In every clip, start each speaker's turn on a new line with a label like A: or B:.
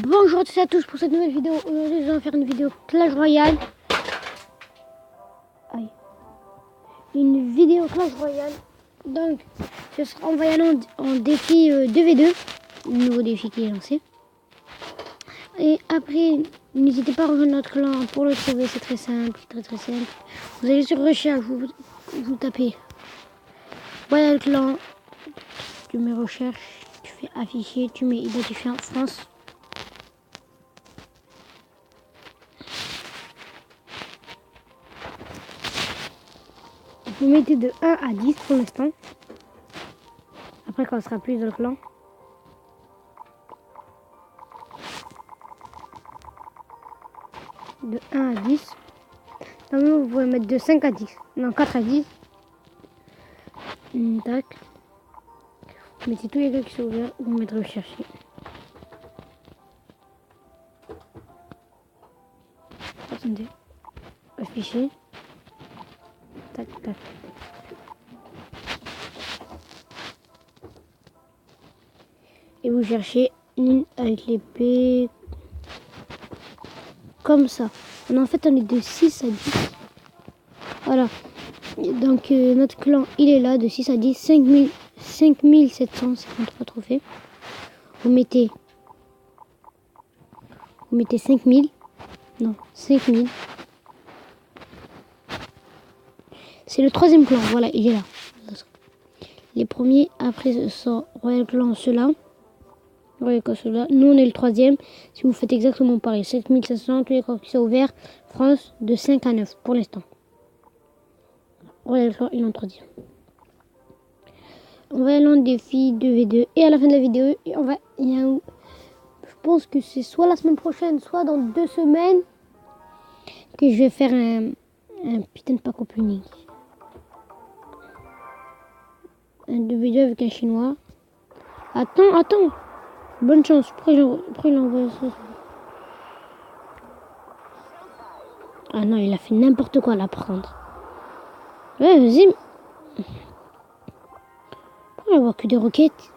A: Bonjour à tous et à tous pour cette nouvelle vidéo. Aujourd'hui, je vais faire une vidéo Clash Royale. Aïe. Une vidéo Clash Royale. Donc, on va y aller en défi 2v2. Le nouveau défi qui est lancé. Et après, n'hésitez pas à rejoindre notre clan pour le trouver. C'est très simple, très simple. Vous allez sur recherche, vous tapez Royal Clan. Tu mets recherche, tu fais afficher, tu mets identifiant France. Vous mettez de 1 à 10 pour l'instant. Après, quand on sera plus dans le clan. De 1 à 10. Normalement, vous pouvez mettre de 5 à 10. Non, 4 à 10. Tac. Vous mettez tous les gars qui sont ouverts. Vous mettez rechercher. Attendez. Afficher. Tac, tac. Et vous cherchez une avec l'épée. Comme ça. En fait, on est de 6 à 10. Voilà. Donc, notre clan, il est là, de 6 à 10. 5753 trophées. Vous mettez 5000. Non, 5000. C'est le troisième clan. Voilà, il est là. Les premiers, après, ce sont Royal Clan, ceux-là. Royal Clan, ceux-là. Nous, on est le troisième. Si vous faites exactement pareil, 7500, tous les clans qui sont ouverts. France, de 5 à 9 pour l'instant. Royal Clan, il est en troisième. On va aller en défi 2v2. Et à la fin de la vidéo, je pense que c'est soit la semaine prochaine, soit dans 2 semaines, que je vais faire un putain de pack opening. Un 2v2 avec un chinois. Attends. Bonne chance. Pourquoi il envoie ça? Ah non, il a fait n'importe quoi à la prendre. Ouais, vas-y. Pourquoi il avoir que des roquettes?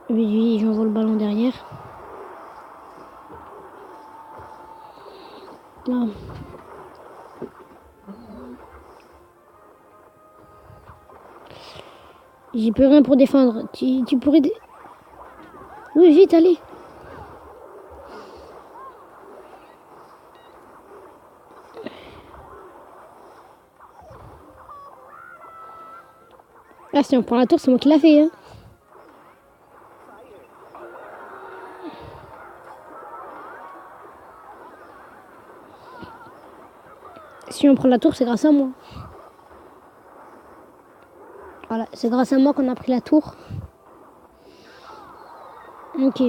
A: Oui, j'envoie le ballon derrière. Non. J'ai plus rien pour défendre. Tu pourrais... Oui, vite, allez. Ah, si on prend la tour, c'est moi qui l'a fait, hein. Si on prend la tour, c'est grâce à moi. Voilà, c'est grâce à moi qu'on a pris la tour. Ok.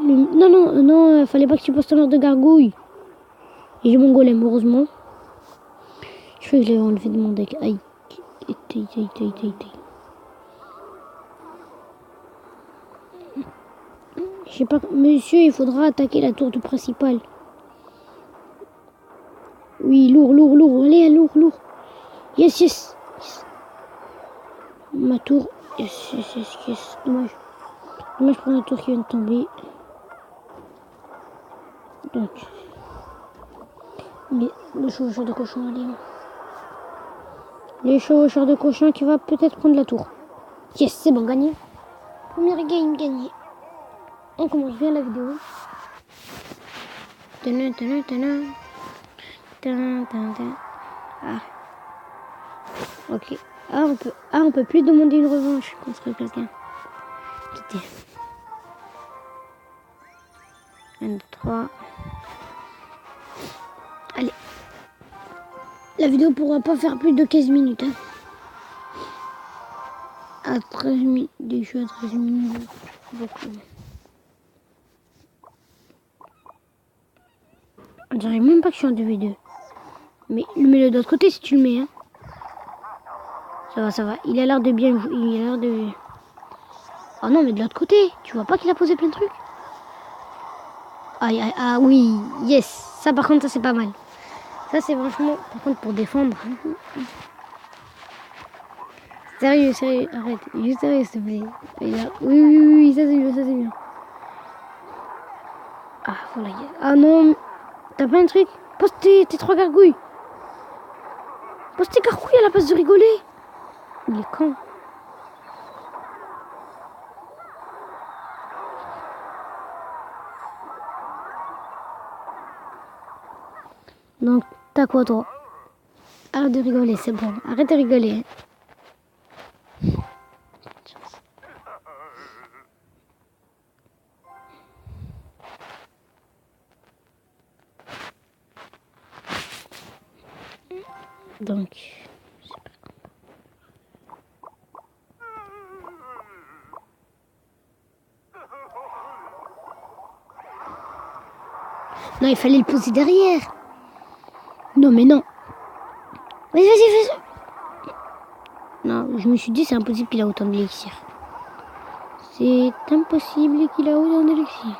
A: Non, fallait pas que tu postes ton ordre de gargouille. Et j'ai mon golem, heureusement. Je crois que je l'avais enlevé de mon deck. Aïe. Je sais pas, monsieur, il faudra attaquer la tour du principal. Oui, lourd. Allez, lourd. Yes. Ma tour. Yes. Dommage, je prends la tour qui vient de tomber. Donc. Le chevaucheur de cochon, allez. Le chevaucheur de cochon qui va peut-être prendre la tour. Yes, c'est bon, gagné. Première game gagnée. On commence bien la vidéo. Ah. Ok. On peut plus demander une revanche contre quelqu'un. Quitter. 1, 2, 3. Allez. La vidéo pourra pas faire plus de 15 minutes. Hein. À 13 minutes. Je suis à 13 minutes. Beaucoup. On dirait même pas que je suis en 2v2. Mais mets-le de l'autre côté si tu le mets. Hein. Ça va. Il a l'air de bien jouer. Il a l'air de... Oh non, mais de l'autre côté. Tu vois pas qu'il a posé plein de trucs? Aïe. Ah oui. Yes. Ça par contre, ça c'est pas mal. Ça c'est franchement... Par contre, pour défendre... Sérieux, sérieux, arrête. Juste sérieux, s'il te plaît. Regarde. Oui, oui, oui, oui, ça c'est bien, ça c'est bien. Ah, voilà. Ah non, t'as pas un truc? Pose tes 3 gargouilles. Pose tes gargouilles à la place de rigoler. Il est con. Donc, t'as quoi toi? Arrête de rigoler, c'est bon. Arrête de rigoler. Donc, non, il fallait le poser derrière. Non, mais non. Vas-y, vas-y, vas-y. Non, je me suis dit, c'est impossible qu'il a autant d'élixir. C'est impossible qu'il a autant d'élixir.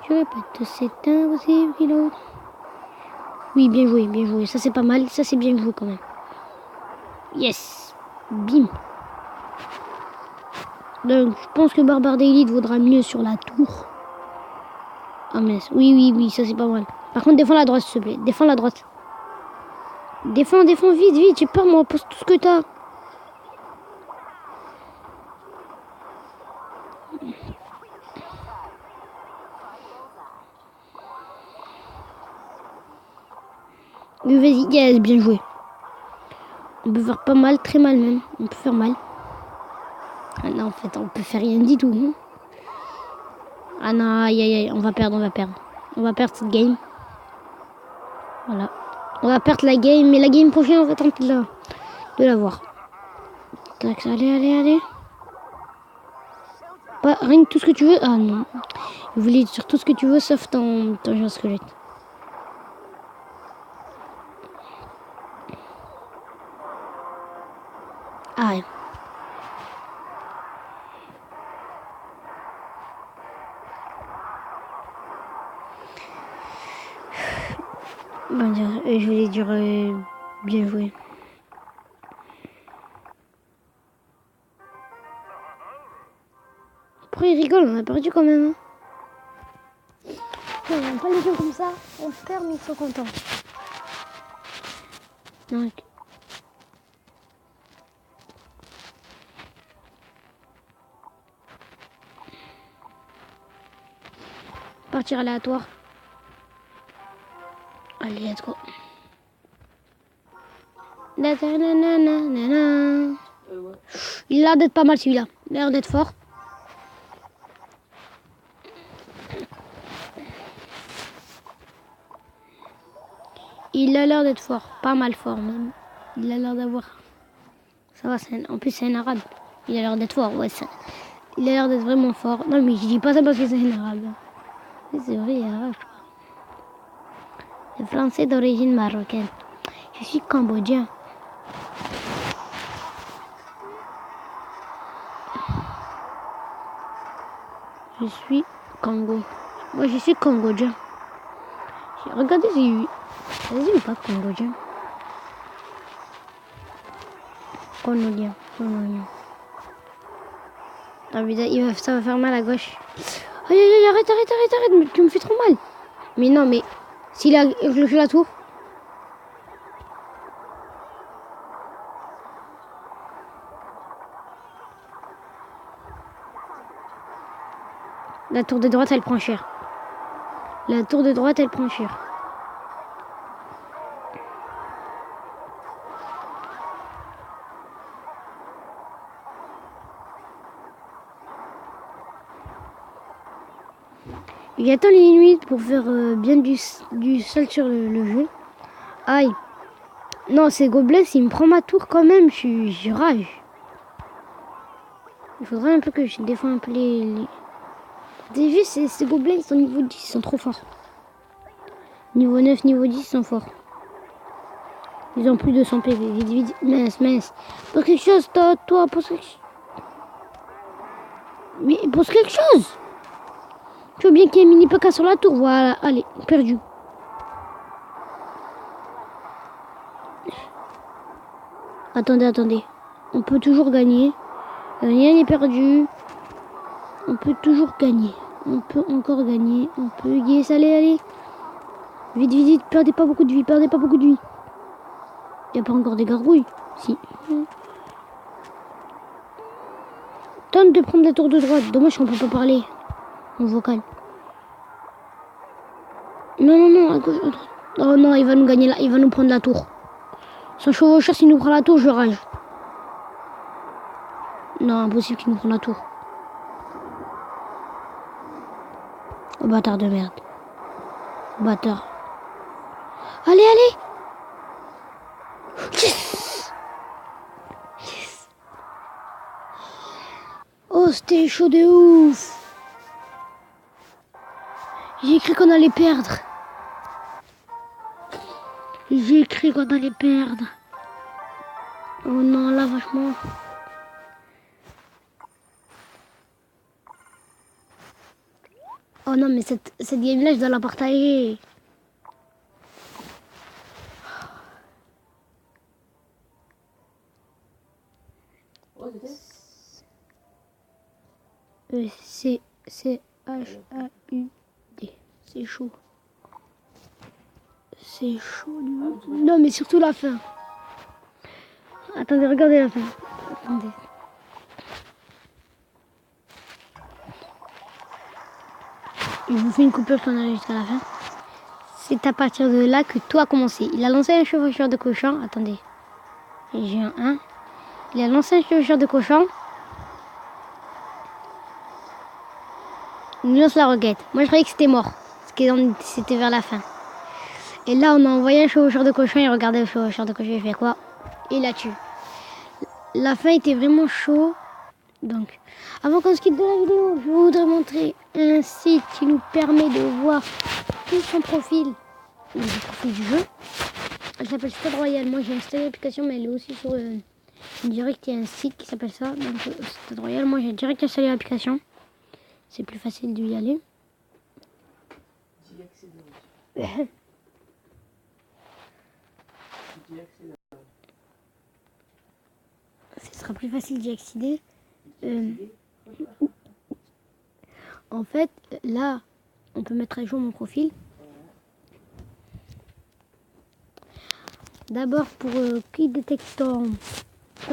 A: Je répète, c'est impossible qu'il a autant. Oui, bien joué, bien joué. Ça, c'est pas mal. Ça, c'est bien joué quand même. Yes. Bim. Donc, je pense que Barbare d'élite vaudra mieux sur la tour. Ah, mince. Oui, oui, oui, ça, c'est pas mal. Par contre, défends la droite, s'il te plaît. Défends la droite. Défends, défends, vite, vite. J'ai peur, moi. Pose tout ce que t'as. Oui, vas-y. Yes, bien joué. On peut faire pas mal, très mal même. On peut faire mal. Ah non, en fait, on peut faire rien du tout. Hein. Ah non, aïe, aïe, aïe. On va perdre, on va perdre. On va perdre cette game. Voilà. On va perdre la game, mais la game prochaine, on va tenter de l'avoir. Tac, allez, allez, allez. Pas, rien que tout ce que tu veux. Ah non. Je voulais dire tout ce que tu veux, sauf ton genre squelette. Ah, rien. Bon, je voulais dire bien joué. Pourquoi ils rigolent? On a perdu quand même. Hein. On n'aime pas les jeux comme ça. On perd, mais ils sont contents. Donc. Partir aléatoire. Allez, let's go. Il a l'air d'être pas mal celui-là. Il a l'air d'être fort. Il a l'air d'être fort. Pas mal fort même. Il a l'air d'avoir... Ça va, en plus c'est un arabe. Il a l'air d'être fort. Ouais, ça... Il a l'air d'être vraiment fort. Non mais je dis pas ça parce que c'est un arabe. Mais c'est vrai, il est arabe. Le français d'origine marocaine. Je suis cambodgien. Je suis Congo. Moi, je suis cambodgien. Regardez, j'ai eu. Vas-y ou pas cambodgien? Cambodgien. Ah, mais ça va faire mal à gauche. Aïe, aïe, aïe, arrête, arrête, arrête, arrête. Mais tu me fais trop mal. Mais non, mais s'il a fait la tour. La tour de droite, elle prend cher. La tour de droite, elle prend cher. Il attend les limites pour faire bien du sol sur le jeu. Aïe. Non, ces gobelets, s'il me prend ma tour quand même, je rage. Il faudrait un peu que je défende un peu les... Vous avez vu, ces gobelets, ils sont niveau 10, ils sont trop forts. Niveau 9, niveau 10, ils sont forts. Ils ont plus de 100 PV. Vite, vite, mince, mince. Pose quelque chose, toi, pose quelque chose. Mais pose quelque chose. Tu veux bien qu'il y ait un mini PK sur la tour, voilà, allez, perdu. Attendez, attendez. On peut toujours gagner. Rien n'est perdu. On peut toujours gagner. On peut encore gagner. On peut... Yes, allez. Vite, vite, vite. Perdez pas beaucoup de vie. Perdez pas beaucoup de vie. Il n'y a pas encore des gargouilles. Si. Tente de prendre des tours de droite. Dommage qu'on peut pas parler en vocal. Non, à gauche, à droite. Oh non, il va nous gagner là. Il va nous prendre la tour. Son chevaucheur, s'il nous prend la tour, je rage. Non, impossible qu'il nous prenne la tour. Oh, bâtard de merde. Bâtard. Allez. Yes. Oh, c'était chaud de ouf. J'ai cru qu'on allait perdre. Oh non, là, vachement. Oh non, mais cette game-là, je dois la partager. C-H-A-U-D. C'est chaud. C'est chaud. Non, mais surtout la fin. Attendez, regardez la fin. Attendez. Je vous fais une coupure pour en aller jusqu'à la fin. C'est à partir de là que tout a commencé. Il a lancé un chevaucheur de cochon. Attendez. J'ai un 1. Il a lancé un chevaucheur de cochon. Il lance la roquette. Moi, je croyais que c'était mort. Parce que c'était vers la fin. Et là, on a envoyé un chevaucheur de cochon. Et regardez le chevaucheur de cochon. Il fait quoi? Il la tue. La fin était vraiment chaud. Donc, avant qu'on se quitte de la vidéo, je voudrais montrer un site qui nous permet de voir tout son profil. Le profil du jeu. Elle s'appelle Stade Royal. Moi, j'ai installé l'application, mais elle est aussi sur direct. Il y a un site qui s'appelle ça. Donc, Stade Royal. Moi, j'ai direct installé l'application. C'est plus facile d'y aller. Ce sera plus facile d'y accéder. En fait, là, on peut mettre à jour mon profil. D'abord, pour qui détecte ton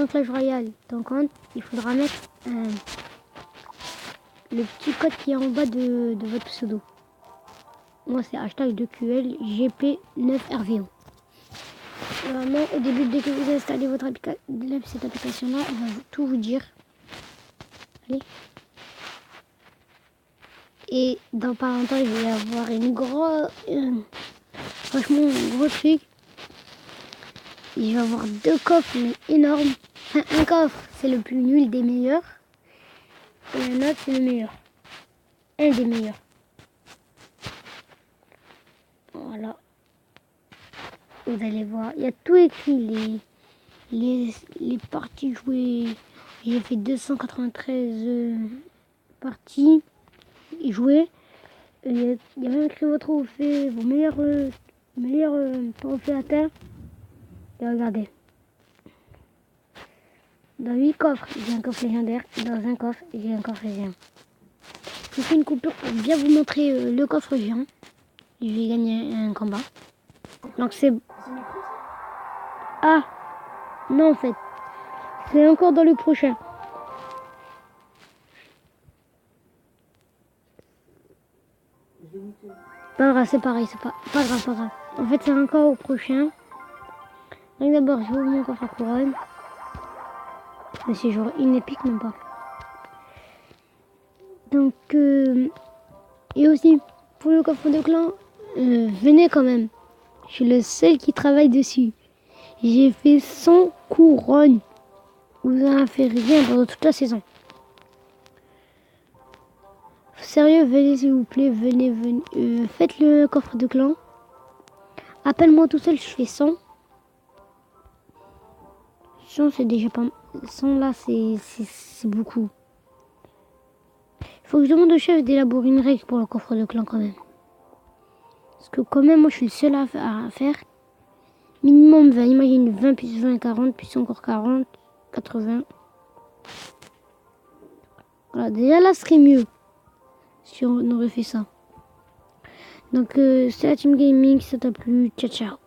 A: Clash Royale, ton compte, il faudra mettre le petit code qui est en bas de votre pseudo. Moi, c'est #2QLGP9RVO. Vraiment, au début, dès que vous installez cette application-là, elle va tout vous dire. Allez. Et dans pas longtemps, il va y avoir franchement, un gros truc. Il va y avoir 2 coffres, mais énormes. Enfin, un coffre, c'est le plus nul des meilleurs. Et un autre, c'est le meilleur. Un des meilleurs. Voilà. Vous allez voir, il y a tout écrit. Les parties jouées. J'ai fait 293 parties jouées. Il y a même écrit vos trophées, vos meilleurs trophées à terre. Et regardez. Dans 8 coffres, j'ai un coffre légendaire. Dans un coffre, j'ai un coffre géant. Je vous fais une coupure pour bien vous montrer le coffre géant. Je vais gagner un combat. Donc c'est... Ah non, en fait. C'est encore dans le prochain. Pas grave, c'est pareil. C'est pas grave. En fait, c'est encore au prochain. Donc d'abord, je vous mon coffre à couronne. Mais c'est genre une épique, même pas. Donc, et aussi, pour le coffre de clan, venez quand même. Je suis le seul qui travaille dessus. J'ai fait 100 couronnes. Vous n'avez fait rien pendant toute la saison. Sérieux, venez s'il vous plaît, venez. Faites le coffre de clan. Appelle-moi tout seul, je fais 100. 100 c'est déjà pas... 100 là, c'est beaucoup. Il faut que je demande au chef d'élaborer une règle pour le coffre de clan quand même. Parce que quand même, moi je suis le seul à faire. Minimum 20, imagine 20 plus 20, 40, plus encore 40. 80. Voilà, déjà là, ce serait mieux si on aurait fait ça. Donc, c'est la Team Gaming, si ça t'a plu, ciao ciao.